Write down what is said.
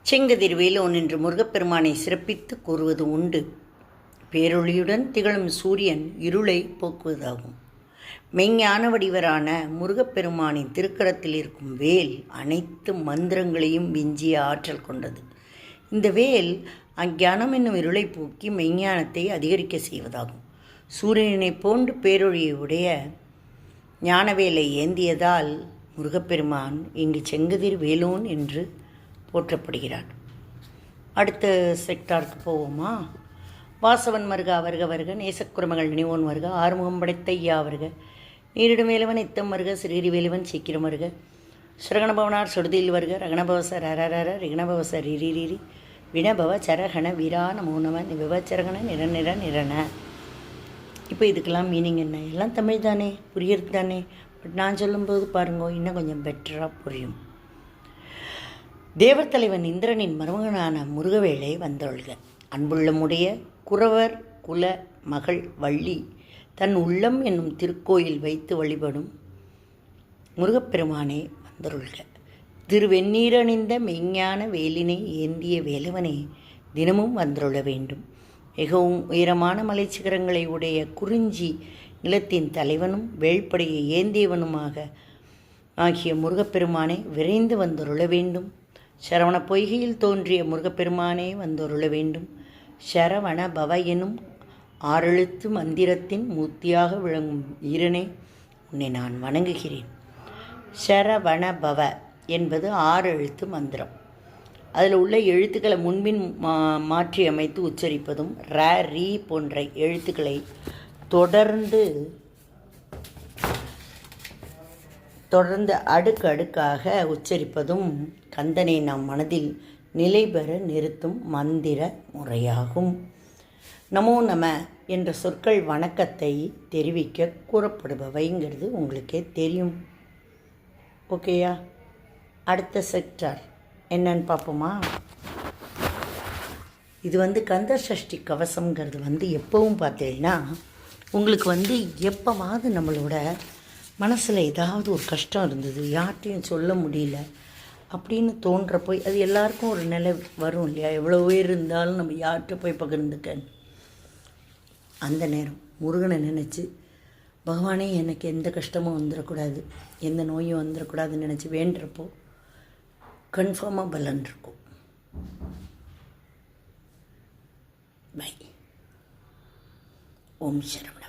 செங்கதிர்வேலோன் என்று முருகப்பெருமானை சிறப்பித்து கூறுவது உண்டு. பேரொளியுடன் திகழும் சூரியன் இருளை போக்குவதாகும். மெய்ஞான வடிவரான முருகப்பெருமானின் திருக்கரத்தில் இருக்கும் வேல் அனைத்து மந்திரங்களையும் விஞ்சிய ஆற்றல் கொண்டது. இந்த வேல் அஞ்ஞானம் என்னும் இருளை போக்கி மெய்ஞானத்தை அதிகரிக்க செய்வதாகும். சூரியனை போன்று பேரொழியை உடைய ஞானவேலை ஏந்தியதால் முருகப்பெருமான் இங்கு செங்கதிர் வேலோன் என்று போற்றப்படுகிறார். அடுத்த செக்டாருக்கு போவோமா? வாசவன் மருகா வருக வருக, நேசக்குரமகள் நினைவோன் வருக, ஆறுமுகம் படைத்த ஐயா வருக, நீரிடும் வேலவன் இத்தம் வருக, சிறீரி வேலவன் சீக்கிரம் வருக, சுரகணபவனார் சொடுதியில் வருக, ரகணபவசர் அரரர ரிகணபவசர் ரிரிரி வினபவ சரகண வீரா நமோ நம விவச்சரகண நிற நிறன. இப்போ இதுக்கெல்லாம் மீனிங் என்ன? எல்லாம் தமிழ் தானே, புரியறது தானே. பட் நான் சொல்லும்போது பாருங்க, இன்னும் கொஞ்சம் பெட்டராக புரியும். தேவர் தலைவன் இந்திரனின் மருமகனான முருகவேளை வந்தொழுக. அன்புள்ளமுடைய குறவர் குல மகள் வள்ளி தன் உள்ளம் என்னும் திருக்கோயில் வைத்து வழிபடும் முருகப்பெருமானே வந்தொழுக. திருவெண்ணீரணிந்த மெய்ஞான வேலினை ஏந்திய வேலவனே தினமும் வந்தொழ வேண்டும். மிகவும் உயரமான மலைச்சிகரங்களை உடைய குறிஞ்சி நிலத்தின் தலைவனும் வேள்படையை ஏந்தியவனுமாக ஆகிய முருகப்பெருமானே விரைந்து வந்தொருள வேண்டும். சரவண பொய்கையில் தோன்றிய முருகப்பெருமானே வந்தொருள வேண்டும். சரவண பவ எனும் ஆறெழுத்து மந்திரத்தின் மூர்த்தியாக விளங்கும் ஈரனே உன்னை நான் வணங்குகிறேன். சரவண பவ என்பது 6 எழுத்து மந்திரம். அதில் உள்ள எழுத்துக்களை முன்பின் மாற்றி அமைத்து உச்சரிப்பதும் ர ரீ போன்ற எழுத்துக்களை தொடர்ந்து அடுக்காக உச்சரிப்பதும் கந்தனை நம் மனதில் நிலை பெற நிறுத்தும் மந்திர முறையாகும். நமோ நம என்ற சொற்கள் வணக்கத்தை தெரிவிக்க கூறப்படுபவைங்கிறது உங்களுக்கே தெரியும். ஓகேயா? அடுத்த செக்டார் என்னன்னு பார்ப்போமா? இது கந்த சஷ்டி கவசம்ங்கிறது எப்பவும் பார்த்தீங்கன்னா உங்களுக்கு எப்போவாவது நம்மளோட மனசில் ஏதாவது ஒரு கஷ்டம் இருந்தது, யார்கிட்டையும் சொல்ல முடியல அப்படின்னு தோன்ற அது எல்லாருக்கும் ஒரு நிலை வரும் இல்லையா? எவ்வளோ பேர் இருந்தாலும் நம்ம யார்கிட்ட போய் பகிர்ந்துக்க. அந்த நேரம் முருகனை நினச்சி, பகவானே எனக்கு எந்த கஷ்டமும் வந்துடக்கூடாது, எந்த நோயும் வந்துடக்கூடாதுன்னு நினச்சி வேண்டுறப்போ கன்ஃபார்மாக பலன் இருக்கும். பை. ஓம் சரவண.